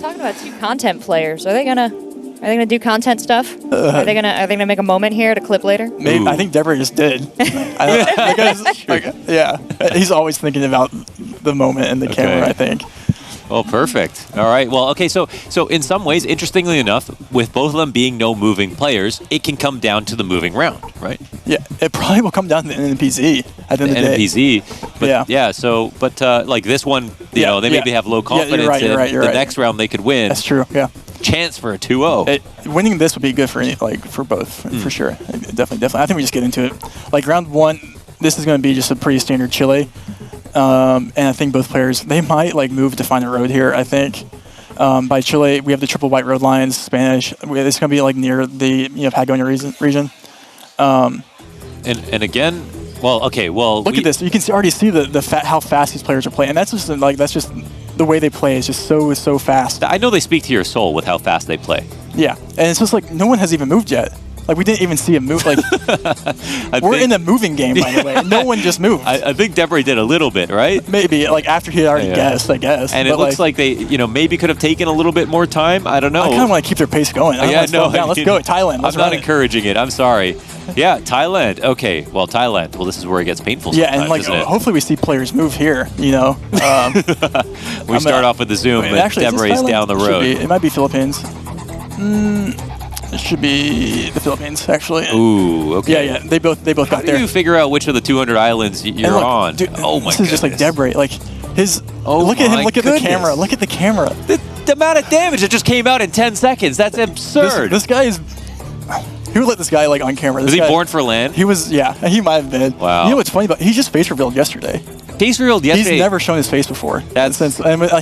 Talking about two content players, are they gonna do content stuff? Are they gonna make a moment here to clip later? Maybe. I think Debre just did. Yeah, he's always thinking about the moment and the camera, I think. Oh, perfect. All right. Well, okay. So in some ways, interestingly enough, with both of them being no moving players, it can come down to the moving round, right? Yeah, it probably will come down to the NPZ at the end of the day. NPZ. But yeah. So, but like this one, you know, they maybe have low confidence. You're right. The next round they could win. That's true. Yeah. Chance for a 2-0. Winning this would be good for for both, for sure. Definitely. I think we just get into it. Like round one, this is going to be just a pretty standard Chile. And I think both players, they might move to find a road here, I think. By Chile, we have the triple white road lines, Spanish. It's going to be near the Patagonia region. And again, well, okay, well, look at this. You can already see how fast these players are playing. And that's just the way they play is just so fast. I know they speak to your soul with how fast they play. Yeah, and it's just no one has even moved yet. We didn't even see him move. We're in a moving game, by the way. No one just moved. I think Debre did a little bit, right? Maybe, after he had already guessed, I guess. And it looks like they, maybe could have taken a little bit more time. I don't know. I kind of want to keep their pace going. Let's go, Thailand. I'm not encouraging it. I'm sorry. Yeah, Thailand. Okay, well, Thailand. Well, this is where it gets painful sometimes, and hopefully we see players move here, We start off with the zoom, but Debre is down the road. It might be Philippines. It should be the Philippines, actually. Ooh, okay. Yeah, they both got there. How do you figure out which of the 200 islands you're on? Dude, oh my This is just Debre. Look at him. Look at the camera. Look at the camera. The amount of damage that just came out in 10 seconds. That's absurd. This guy is... Who let this guy on camera? Was he born for land? He was, yeah. He might have been. Wow. You know what's funny about? He just face revealed yesterday. Face revealed yesterday. He's never shown his face before. And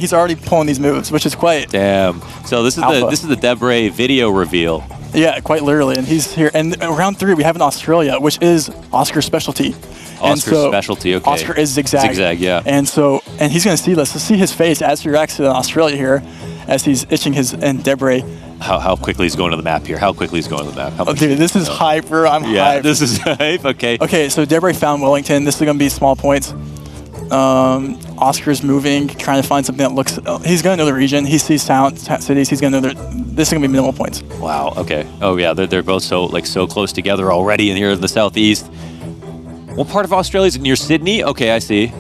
he's already pulling these moves, which is quite. Damn. So this is the Debre video reveal. Yeah, quite literally, and he's here. And round 3, we have in Australia, which is Oscar's specialty. Oscar's specialty, okay. Oscar is zigzag. Zigzag, yeah. And he's going to see this. To see his face as he reacts to Australia here, as he's itching and Debre. How quickly he's going to the map here? How quickly he's going to the map? Dude, this is hype, bro. I'm hyped. This is hype. Okay. Okay, so Debre found Wellington. This is going to be small points. Oscar's moving, trying to find something that looks. He's going to know the region. He sees cities. He's going to know this is going to be minimal points. Wow. Okay. Oh yeah, they're both so close together already, and here in the southeast. What part of Australia is it? Near Sydney? Okay, I see.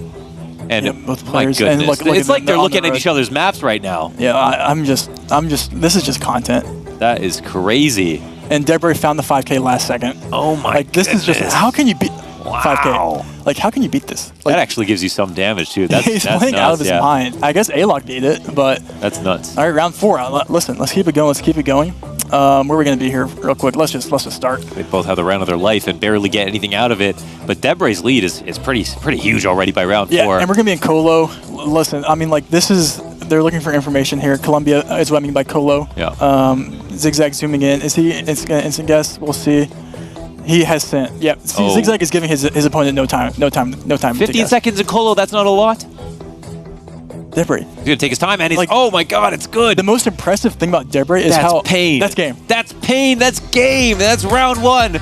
And both players. My goodness, and it's like they're looking at each other's maps right now. Yeah, I'm just. This is just content. That is crazy. And Debre found the 5K last second. Oh my This is just. How can you beat 5K? How can you beat this? That actually gives you some damage too. He's playing nuts, out of his mind. I guess A-Lock beat it, but that's nuts. All right, round 4. Listen, let's keep it going. Where are we going to be here, real quick? Let's just start. They both have the round of their life and barely get anything out of it. But Debre's lead is pretty huge already by round 4. Yeah, and we're going to be in Colo. Listen, I mean, they're looking for information here. Colombia is what I mean by Colo. Yeah. Zigzag zooming in. Is he going to instant guess? We'll see. He has sent. Yeah. See, Zigzag is giving his opponent no time. 15 seconds in Colo. That's not a lot. Debre. He's gonna take his time, and oh my God, it's good. The most impressive thing about Debre is how pain. That's game. That's pain. That's game. That's round 1.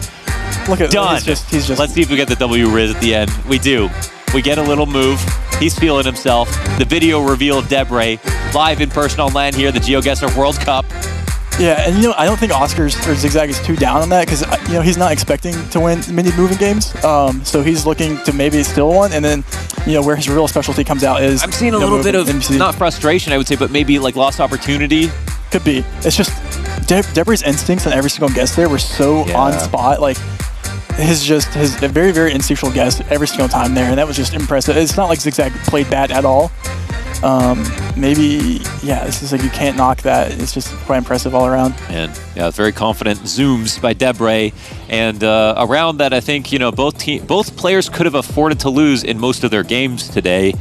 Look at done. He's just. Let's see if we get the W Riz at the end. We do. We get a little move. He's feeling himself. The video reveal Debre live in person on land here, the GeoGuessr World Cup. Yeah, and I don't think Zigzag is too down on that because he's not expecting to win many moving games. So he's looking to maybe steal one, and then where his real specialty comes out is. I'm seeing a little bit of not frustration, I would say, but maybe lost opportunity. Could be. It's just Debre's instincts on every single guess there were so on spot. His very, very instinctual guess every single time there, and that was just impressive. It's not like Zigzag played bad at all. This is you can't knock that. It's just quite impressive all around. And very confident zooms by Debre, and a round that I think both players could have afforded to lose in most of their games today,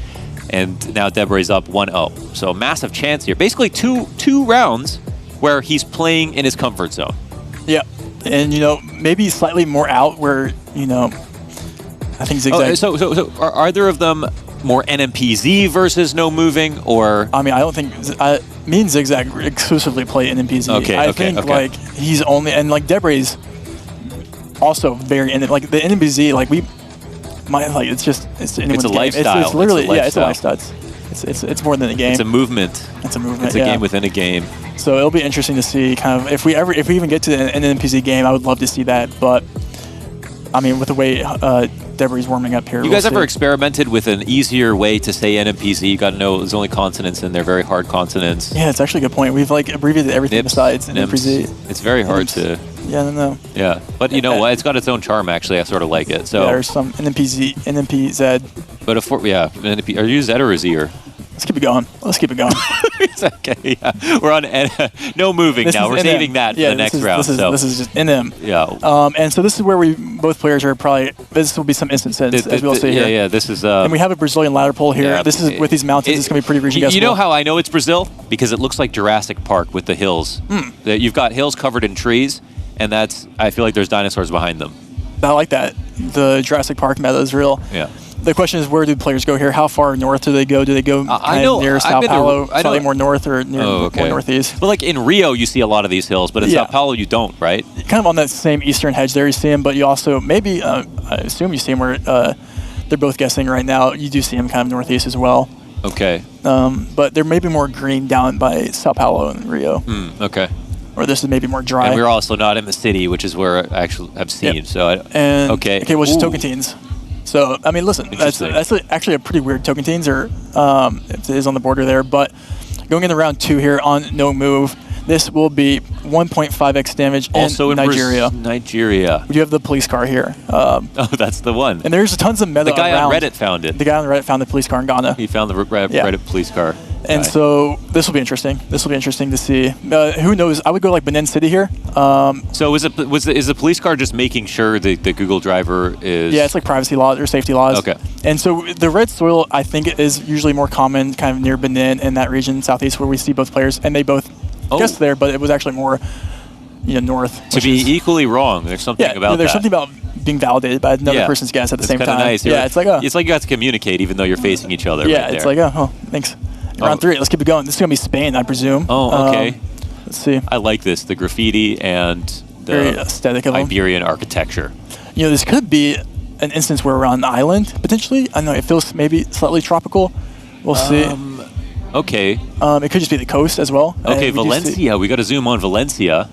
and now Debre's up 1-0. So a massive chance here. Basically two rounds where he's playing in his comfort zone. Yeah, and maybe slightly more out where I think Zigzag. So are either of them more NMPZ versus no moving, or? I mean, I don't think me and Zigzag exclusively play NMPZ. I think he's only, and Debre's also very the NMPZ. It's a lifestyle. It's literally it's a lifestyle. It's more than a game. It's a movement. It's a movement. It's a game within a game. So it'll be interesting to see kind of if we even get to an NPZ game. I would love to see that, but I mean, with the way Debre's warming up here, You guys ever experimented with an easier way to say NMPZ? You got to know there's only consonants in there, very hard consonants. Yeah, it's actually a good point. We've like abbreviated everything besides NMPZ. It's very hard to. Yeah, I don't know. Yeah, but you know what? It's got its own charm. Actually, I sort of like it. So yeah, there's some NMPZ. But NMP, are you Z or Z or? Let's keep it going. Let's keep it going. It's okay. Yeah, we're on no moving now. We're saving that for the next round. This is just NM. Yeah. And so this is where both players are probably. This will be some instances as we'll see here. Yeah. This is. And we have a Brazilian ladder pole here. Yeah, this is with these mountains. It's gonna be pretty region guessable. You know how I know it's Brazil? Because it looks like Jurassic Park with the hills. You've got hills covered in trees, and I feel like there's dinosaurs behind them. I like that. The Jurassic Park meta is real. Yeah. The question is, where do players go here? How far north do they go? Do they go near Sao Paulo, slightly more north, or near more northeast? But like in Rio, you see a lot of these hills, but in Sao Paulo, you don't, right? Kind of on that same eastern hedge there, you see them, but you also maybe, I assume you see them where they're both guessing right now. You do see them kind of northeast as well. Okay. But there may be more green down by Sao Paulo and Rio. Okay. Or this is maybe more dry. And we're also not in the city, which is where I actually have seen. Yep. So okay, well, it's just Tocantins. So, I mean, listen, that's actually a pretty weird Tocantins, or it is on the border there. But going into round 2 here on no move, this will be 1.5x damage also in Nigeria. Nigeria. We do have the police car here. Oh, that's the one. And there's tons of meta The guy around. on Reddit found it. The guy on Reddit found the police car in Ghana. He found the Reddit police car. And so this will be interesting. This will be interesting to see. Who knows? I would go like Benin City here. So is the police car just making sure the Google driver is? Yeah, it's like privacy laws or safety laws. Okay. And so the red soil, I think, is usually more common kind of near Benin in that region, southeast, where we see both players, and they both guessed there, but it was actually more, north. To be equally wrong, there's something about that. There's something about being validated by another person's guess at the same time. Nice. Yeah, it's like it's like you got to communicate even though you're facing each other. Yeah, right it's there. like thanks. Round 3, let's keep it going. This is gonna be Spain, I presume. Oh, okay. Let's see. I like this, the graffiti and Very the aesthetic of them. Iberian architecture. This could be an instance where we're on an island potentially. I don't know. It feels maybe slightly tropical. We'll see. Okay. It could just be the coast as well. Okay, Valencia. We got to zoom on Valencia.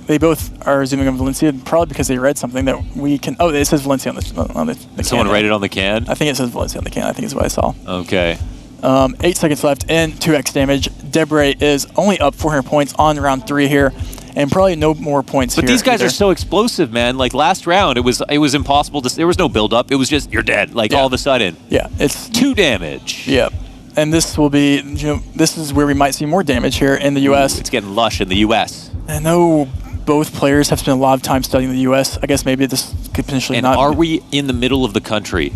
They both are zooming on Valencia, probably because they read something that we can. Oh, it says Valencia on the Did someone write it on the can? I think it says Valencia on the can. I think is what I saw. Okay. 8 seconds left and 2x damage. Debre is only up 400 points on round 3 here, and probably no more points here. But these guys are so explosive, man. Like last round, it was impossible to. There was no build up. It was just you're dead. Like all of a sudden. Yeah, it's 2 damage. Yeah, and this will be. This is where we might see more damage here in the U.S. It's getting lush in the U.S. I know both players have spent a lot of time studying the U.S. I guess maybe this could potentially and not. Are we in the middle of the country?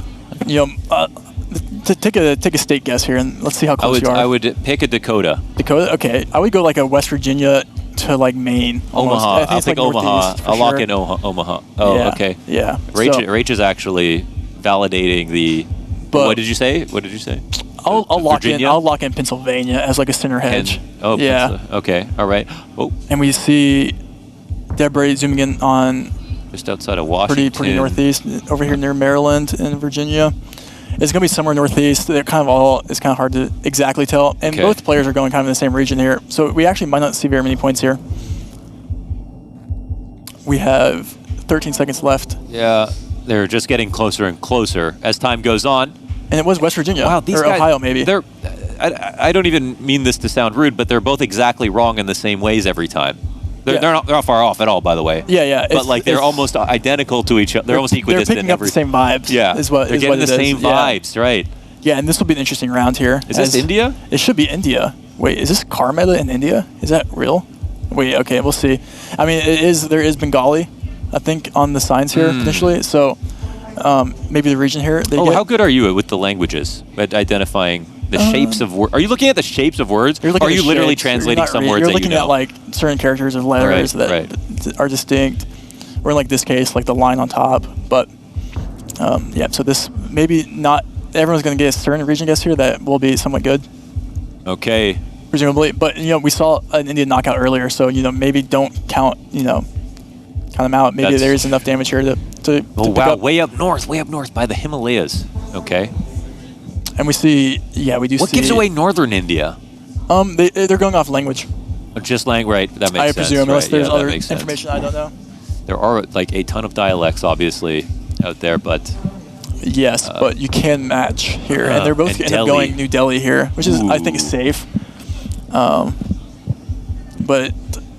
To take a state guess here, and let's see how close you are. I would pick a Dakota. Dakota? Okay. I would go like a West Virginia to like Maine. Almost. Omaha. I'll pick Omaha. I'll lock in Omaha. Oh, yeah. Okay. Yeah. Rach is actually validating the. What did you say? I'll lock in Pennsylvania as like a center hedge. Yeah. Okay. All right. Oh. And we see Debre zooming in on just outside of Washington. Pretty northeast, over here near Maryland and Virginia. It's going to be somewhere northeast. They're kind of it's kind of hard to exactly tell. And both players are going kind of in the same region here. So we actually might not see very many points here. We have 13 seconds left. Yeah, they're just getting closer and closer as time goes on. And it was West Virginia. Wow, these or guys, Ohio, maybe. I don't even mean this to sound rude, but they're both exactly wrong in the same ways every time. They're not far off at all, by the way. Yeah. But like they're almost identical to each other. They're almost equidistant. They're picking up the same vibes. Yeah, they're getting the same vibes, right? Yeah, and this will be an interesting round here. Is this India? It should be India. Wait, is this car meta in India? Is that real? Wait, okay, we'll see. I mean, there is Bengali, I think, on the signs here potentially. So maybe the region here. How good are you with the languages at identifying the shapes of words? Are you looking at the shapes of words? Or are you literally translating some words that you know? You're looking at like certain characters or letters that are distinct, or in like this case, like the line on top. But yeah, so this maybe not everyone's going to get a certain region guess here that will be somewhat good. Okay. Presumably, but we saw an Indian knockout earlier, so maybe don't count them out. Maybe there is enough damage here to wow, way up north by the Himalayas. Okay. And we see, yeah, we do see... What gives away Northern India? They're going off language. Just right, that makes sense. I presume, unless there's other makes sense. information I don't know. There are like a ton of dialects, obviously, out there, but... Yes, but you can match here. And they're both end up going New Delhi here, which is, I think, safe. But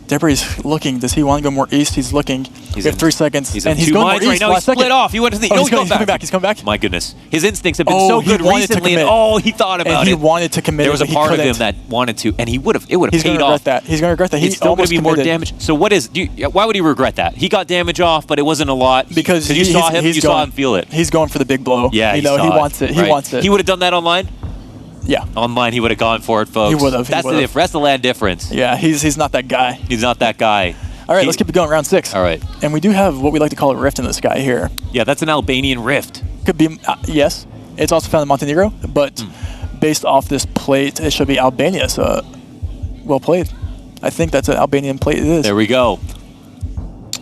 Debre's looking. Does he want to go more east? He's looking. We have 3 seconds. He's and he's going more east. Right now, he's split off. He went to the... Oh, he's coming back. He's coming back. My goodness. His instincts have been so good recently. And, he thought about it. He wanted to commit. There was a part of him that wanted to, and it would have paid off. He's going to regret that. He's going to regret that. He's still going to be more damage. So what is... why would he regret that? He got damage off, but it wasn't a lot. Because you saw him. You saw him feel it. He's going for the big blow. Yeah, he wants it. He wants it. He would have done that online? Yeah. Online, he would have gone for it, folks. He would have. That's the land difference. Yeah, he's not that guy. He's not that guy. All right, let's keep it going. Round 6. All right. And we do have what we like to call a rift in the sky here. Yeah, that's an Albanian rift. Could be, yes. It's also found in Montenegro, but based off this plate, it should be Albania. So, well played. I think that's an Albanian plate. It is. There we go.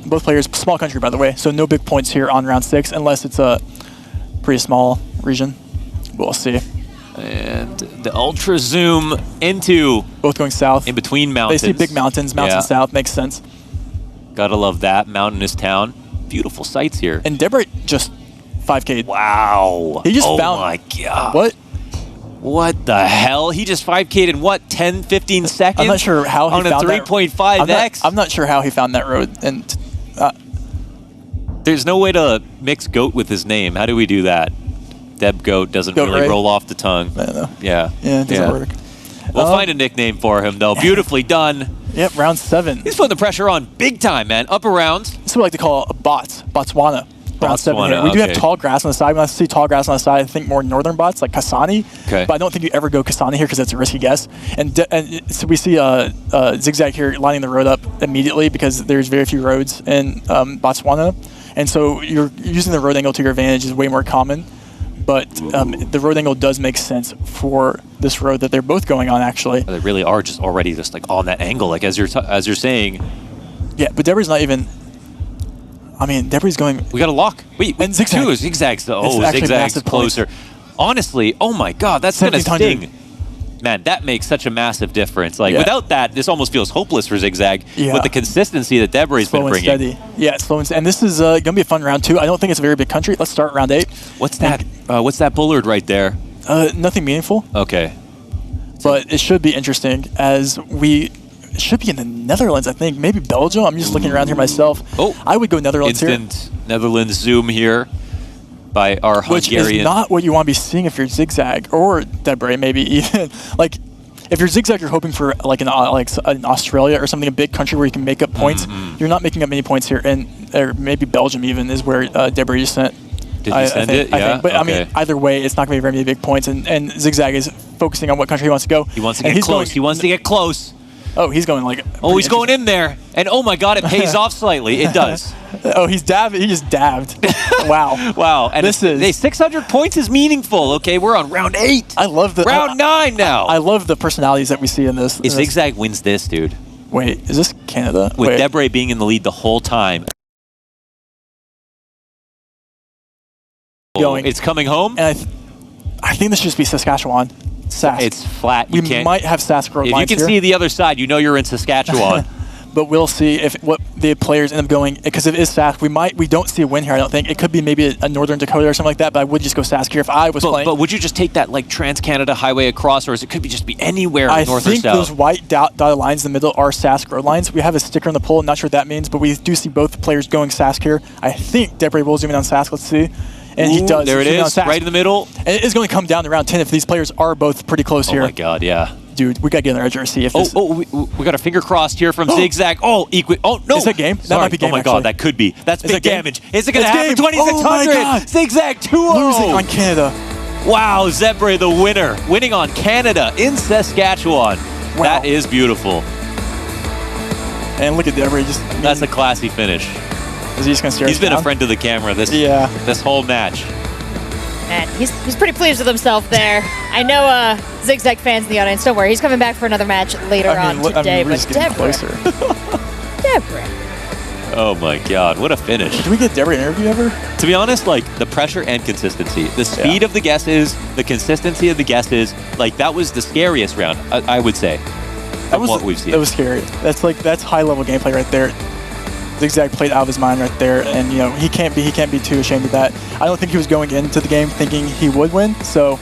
Both players, small country, by the way. So no big points here on round 6, unless it's a pretty small region. We'll see. And the ultra zoom into... Both going south. In between mountains. They see big mountains. Mountain south. Makes sense. Gotta love that. Mountainous town. Beautiful sights here. And Debre just 5K'd. Wow. He just found... Oh my god. What? What the hell? He just 5K'd in what, 10, 15 seconds? I'm not sure how he found that. On a 3.5x? I'm not sure how he found that road. And there's no way to mix goat with his name. How do we do that? Deb Goat doesn't really roll off the tongue. I don't know. Yeah. Yeah, it doesn't work. We'll find a nickname for him, though. Beautifully done. Yep, round 7. He's putting the pressure on big time, man. Upper rounds. This is what we like to call Botswana. Round 7 here. We do have tall grass on the side. When I see tall grass on the side, I think more northern bots, like Kasani. Okay. But I don't think you ever go Kasani here because that's a risky guess. And so we see Zigzag here lining the road up immediately because there's very few roads in Botswana. And so you're using the road angle to your advantage is way more common. But the road angle does make sense for this road that they're both going on, actually. They really are just already just like on that angle, like as you're saying. Yeah, but Debre's not even... I mean, Debre's going... We got a lock. Wait, and Zigzag. Two Zigzag's though. Oh, Zigzag's closer. Honestly, oh my god, that's going to sting. Man, that makes such a massive difference. Like, without that, this almost feels hopeless for Zigzag with the consistency that Debre's been bringing. Slow and steady. Yeah, slow and steady. And this is going to be a fun round 2. I don't think it's a very big country. Let's start round 8. What's that? What's that bullard right there? Nothing meaningful. Okay. But it should be interesting as we should be in the Netherlands, I think. Maybe Belgium. I'm just looking around here myself. Oh. I would go Netherlands here. Netherlands zoom here by our Hungarian. Which is not what you want to be seeing if you're Zigzag or Debre, maybe even. Like, if you're Zigzag, you're hoping for like an Australia or something, a big country where you can make up points. You're not making up many points here, or maybe Belgium even is where Debre just sent. Did he send it? Yeah. But I mean, either way, it's not going to be very many big points. And Zigzag is focusing on what country he wants to go. He wants to get close. He wants to get close. Oh, he's going like... Oh, he's going in there. And oh my god, it pays off slightly. It does. Oh, he's dabbed. He just dabbed. Wow. Wow. And this is... 600 points is meaningful. Okay, we're on round 8. I love the... Round 9 now. I love the personalities that we see in this. If Zigzag wins this, dude. Wait, is this Canada? With Debre being in the lead the whole time. Going. It's coming home? And I think this should just be Saskatchewan. Sask. It's flat. We might have Sask road lines If you can see the other side, you know you're in Saskatchewan. But we'll see if what the players end up going, because if it is Sask, we don't see a win here, I don't think. It could be maybe a Northern Dakota or something like that, but I would just go Sask here if I was playing. But would you just take that like Trans-Canada highway across, or it could just be anywhere north or south? I think those white dotted lines in the middle are Sask road lines. We have a sticker on the pole, not sure what that means, but we do see both players going Sask here. I think Debre will zoom in on Sask, let's see. And he does. There it is, right in the middle. And it is going to come down to round 10 if these players are both pretty close here. Oh my god, yeah. Dude, we got to get on our jersey. If we got a finger crossed here from Zigzag. Oh, no. Is that game? Sorry. That might be game, Oh my actually. god, that could be. That's big damage. Is it going to happen? Game. 2600. Oh Zigzag 2-0. Losing on Canada. Wow, Debre the winner. Winning on Canada in Saskatchewan. Wow. That is beautiful. And look at Debre. That's a classy finish. Is he just going to stare He's been a friend to the camera this whole match. Man, he's pretty pleased with himself there. I know Zigzag fans in the audience, don't worry. He's coming back for another match later on today. We're just getting closer. Debre. Oh my God, what a finish. Did we get Debre interview ever? To be honest, like the pressure and consistency, the speed of the guesses, the consistency of the guesses, like that was the scariest round, I would say, from what we've seen. That was scary. That's high level gameplay right there. Zigzag played out of his mind right there, and you know he can't be too ashamed of that. I don't think he was going into the game thinking he would win, so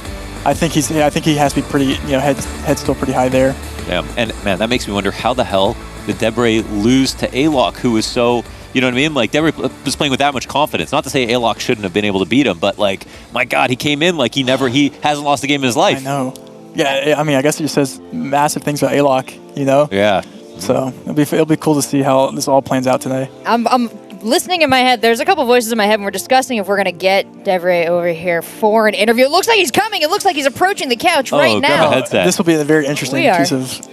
I think he has to be pretty, you know, head still pretty high there. Yeah, and man, that makes me wonder how the hell did Debre lose to A-Lock, who was so, you know what I mean? Like, Debre was playing with that much confidence. Not to say A-Lock shouldn't have been able to beat him, but like, my God, he came in like he hasn't lost a game in his life. I know. Yeah, I mean, I guess it just says massive things about A-Lock, you know? Yeah. So it'll be cool to see how this all plans out today. I'm listening in my head. There's a couple voices in my head, and we're discussing if we're going to get Debre over here for an interview. It looks like he's coming. It looks like he's approaching the couch right grab a now. headset. This will be a very interesting piece of...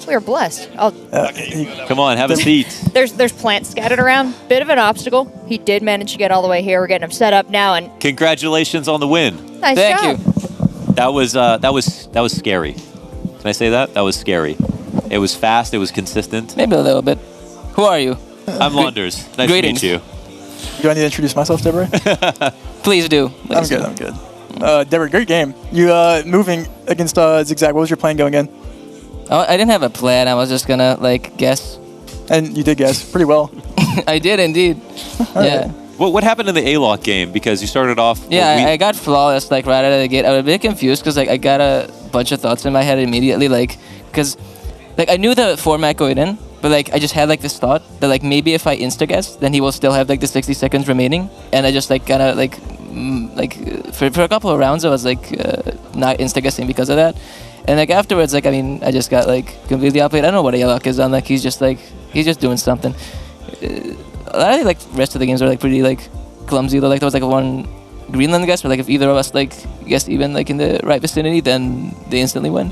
We are blessed. Come on, have a seat. There's plants scattered around. Bit of an obstacle. He did manage to get all the way here. We're getting him set up now, and Congratulations on the win. nice Thank job. you. That was scary. Can I say that? That was scary. It was fast. It was consistent. Maybe a little bit. Who are you? I'm Launders. Nice Greetings. to meet you. Do I need to introduce myself, Debre? Please do. I'm good. Debre, great game. You moving against Zigzag. What was your plan going in? Oh, I didn't have a plan. I was just gonna like guess. And you did guess pretty well. I did indeed. Yeah. What happened in the A-Lock game? Because you started off... Yeah, I got flawless like right out of the gate. I was a bit confused because like I got a bunch of thoughts in my head immediately, like because like I knew the format going in, but like I just had like this thought that like maybe if I insta guess, then he will still have like the 60 seconds remaining, and I just like kind of like for a couple of rounds I was like not insta guessing because of that. And like afterwards, like I mean, I just got like completely outplayed. I don't know what A-Lock is on. Like he's just doing something. A lot of like rest of the games are like pretty like clumsy. Like there was like one Greenland guess, but like if either of us like guessed even like in the right vicinity, then they instantly win.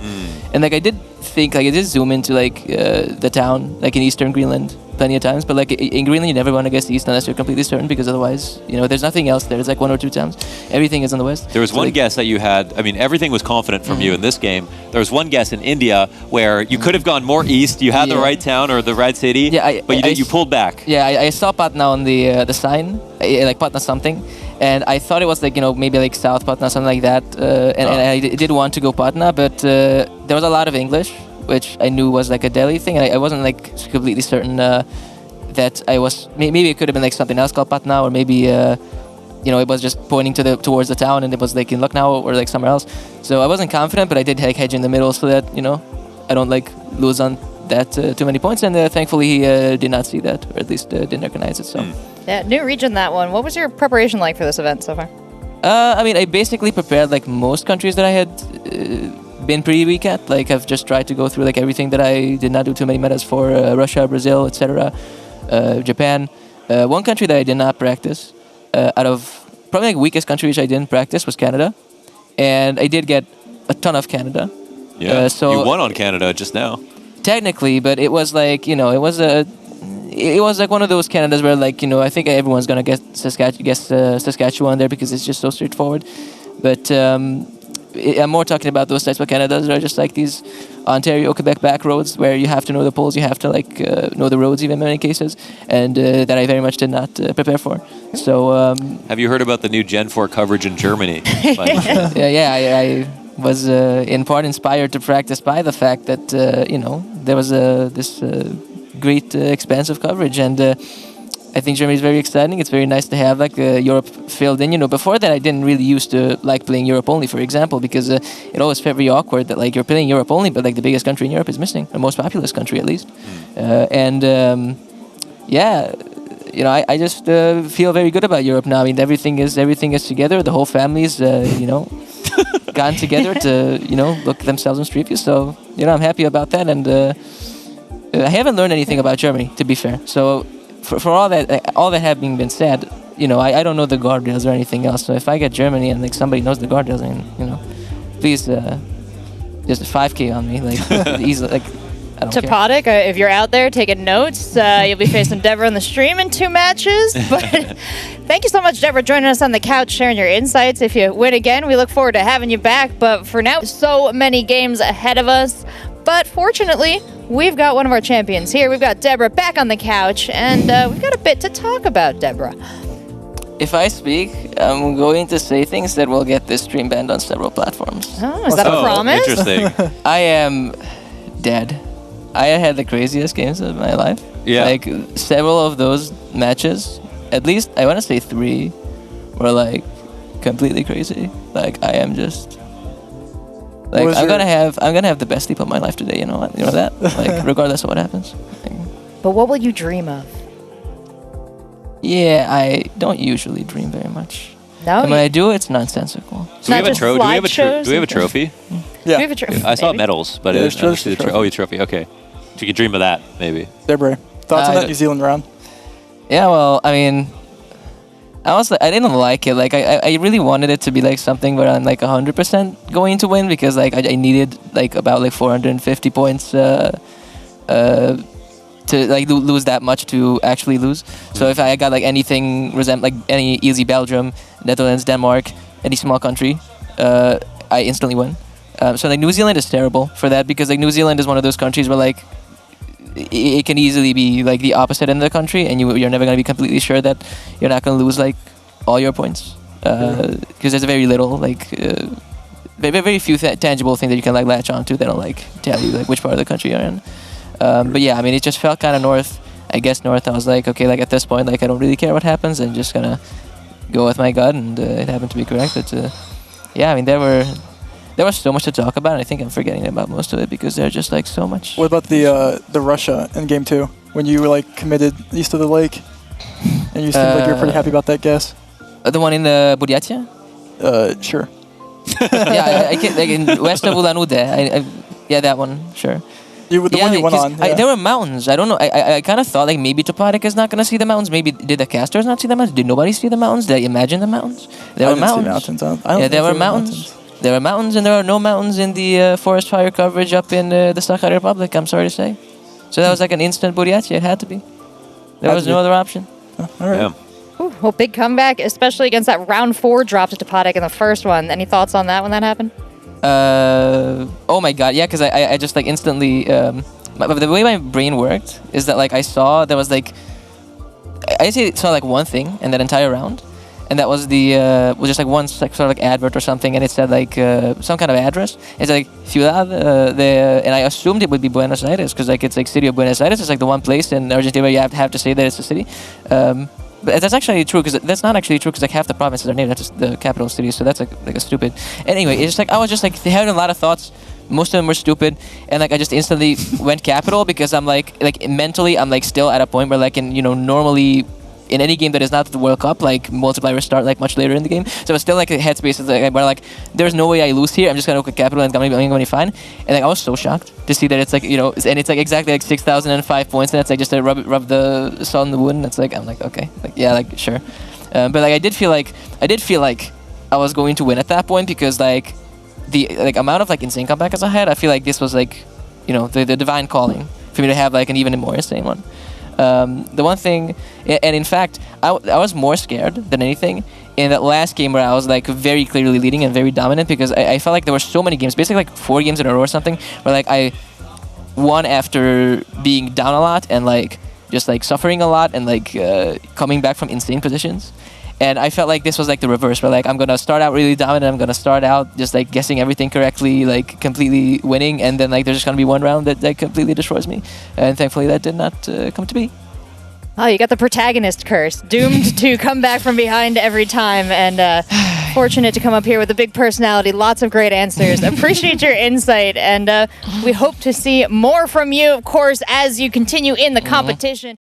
And like I did think like I did zoom into like the town like in eastern Greenland plenty of times, but like in Greenland you never want to guess east unless you're completely certain, because otherwise you know there's nothing else there. It's like 1 or 2 towns. Everything is in the west. There was So, one like, guess that you had. I mean, everything was confident from you in this game. There was one guess in India where you could have gone more east. You had the Yeah. right town or the right city, Yeah, but you pulled back. Yeah, I saw Patna on the sign, like Patna something, and I thought it was like, you know, maybe like South Patna, something like that, and I did want to go Patna, but there was a lot of English, which I knew was like a Delhi thing, and I wasn't like completely certain that I was, maybe it could have been like something else called Patna, or maybe, you know, it was just pointing towards the town, and it was like in Lucknow or like somewhere else. So I wasn't confident, but I did like hedge in the middle so that, you know, I don't like lose on that too many points, and thankfully he did not see that, or at least didn't recognize it. So Yeah, new region, that one. What was your preparation like for this event so far? I mean, I basically prepared like most countries that I had been pretty weak at. Like I've just tried to go through like everything that I did not do too many metas for, Russia, Brazil, etc., Japan. One country that I did not practice out of probably like weakest country which I didn't practice was Canada, and I did get a ton of Canada. Yeah, so you won on Canada just now. Technically, but it was like, you know, it was like one of those Canadas where like, you know, I think everyone's gonna guess Saskatchewan there because it's just so straightforward. But I'm more talking about those types of Canadas that are just like these Ontario, Quebec back roads where you have to know the polls, you have to like know the roads even in many cases, and that I very much did not prepare for. So Have you heard about the new Gen 4 coverage in Germany? I was in part inspired to practice by the fact that you know, there was this great expansive coverage, and I think Germany is very exciting. It's very nice to have like Europe filled in. You know, before that I didn't really used to like playing Europe only, for example, because it always felt very awkward that like you're playing Europe only, but like the biggest country in Europe is missing, the most populous country at least. Yeah, you know, I just feel very good about Europe now. I mean, everything is together. The whole family's you know, gone together to, you know, look themselves in Street View. So, you know, I'm happy about that, and I haven't learned anything about Germany, to be fair. So for all that having been said, you know, I don't know the guardrails or anything else. So if I get Germany and like somebody knows the guardrails, and you know, please just 5K on me, like easily, like. I don't care. Topotic, if you're out there taking notes, you'll be facing Debre on the stream in 2 matches. But thank you so much, Debre, joining us on the couch, sharing your insights. If you win again, we look forward to having you back. But for now, so many games ahead of us. But fortunately, we've got one of our champions here. We've got Debre back on the couch, and we've got a bit to talk about, Debre. If I speak, I'm going to say things that will get this stream banned on several platforms. Oh, is that a promise? Interesting. I am dead. I had the craziest games of my life. Yeah. Like, several of those matches, at least, I want to say 3, were, like, completely crazy. Like, I am just... Like, I'm gonna have the best sleep of my life today, you know what? You know that? Like, regardless of what happens. Like, But what will you dream of? yeah, I don't usually dream very much. No? And when I do, it's nonsensical. Do we have a just trophy? slideshows Do we have a and- trophy? Yeah. We have a trophy. I saw maybe. medals, but Yeah, it there's was trophy. oh, your trophy. Okay. So you could dream of that, maybe. Debre, thoughts on I that New Zealand round? Yeah, well, I mean, I didn't like it. Like, I really wanted it to be like something where I'm like 100% going to win because like I needed like about like 450 points to like lose that much to actually lose. So if I got like anything like any easy Belgium, Netherlands, Denmark, any small country, I instantly win. So like New Zealand is terrible for that because like New Zealand is one of those countries where like it can easily be like the opposite end of the country, and you're never going to be completely sure that you're not going to lose like all your points because there's very little like very few tangible things that you can like latch onto that'll like tell you like which part of the country you're in. But yeah, I mean, it just felt kind of north. I guess north. I was like, okay, like at this point, like I don't really care what happens, and just gonna go with my gut, and it happened to be correct. But yeah, I mean, there was so much to talk about, and I think I'm forgetting about most of it because there's just like so much. What about the Russia in Game 2 when you were like committed east of the lake, and you seemed like you were pretty happy about that guess? The one in the Buryatia? Sure. Yeah, I can, like in west of Ulan-Ude. Yeah, that one, sure. The one you went on. Yeah. There were mountains. I don't know. I kind of thought like maybe Topatic is not going to see the mountains. Maybe did the casters not see the mountains? Did nobody see the mountains? Did I imagine the mountains? There I were didn't see mountains. mountains. I don't Yeah, think there were mountains. There were mountains, and there are no mountains in the forest fire coverage up in the Sakha Republic. I'm sorry to say. So that was like an instant Buryatia. It had to be. There was no other option. All right. Yeah. Ooh, well, big comeback, especially against that round 4 drop to Topatic in the first one. Any thoughts on that when that happened? Oh my god, yeah, because I just like instantly. The way my brain worked is that like I saw there was like I saw like one thing in that entire round, and that was the was just like one like sort of like advert or something, and it said like some kind of address. It's like Ciudad, and I assumed it would be Buenos Aires because like it's like city of Buenos Aires. It's like the one place in Argentina where you have to say that it's a city. But that's actually true because that's not actually true because like half the provinces are named after the capital city, so that's like a stupid. Anyway, it's just like I was just like having a lot of thoughts. Most of them were stupid, and like I just instantly went capital because I'm like mentally I'm like still at a point where like normally in any game that is not the World Cup, like multipliers start like much later in the game. So it's still like a headspace where like there's no way I lose here. I'm just gonna go capital and I'm gonna be fine. And like I was so shocked to see that it's like and it's like exactly like 6,005 points, and it's like just to rub the salt in the wound. And it's like I'm like okay, like yeah, like sure. But like I did feel like I was going to win at that point because like the like amount of like insane comebacks I had, I feel like this was like the divine calling for me to have like an even more insane one. The one thing, and in fact, I was more scared than anything in that last game where I was like very clearly leading and very dominant because I felt like there were so many games, basically like 4 games in a row or something, where like I won after being down a lot and like just like suffering a lot and like coming back from insane positions. And I felt like this was like the reverse, where like I'm gonna start out really dominant, I'm gonna start out just like guessing everything correctly, like completely winning, and then like there's just gonna be one round that completely destroys me. And thankfully that did not come to be. Oh, you got the protagonist curse. Doomed to come back from behind every time, and fortunate to come up here with a big personality, lots of great answers. Appreciate your insight, and we hope to see more from you, of course, as you continue in the competition.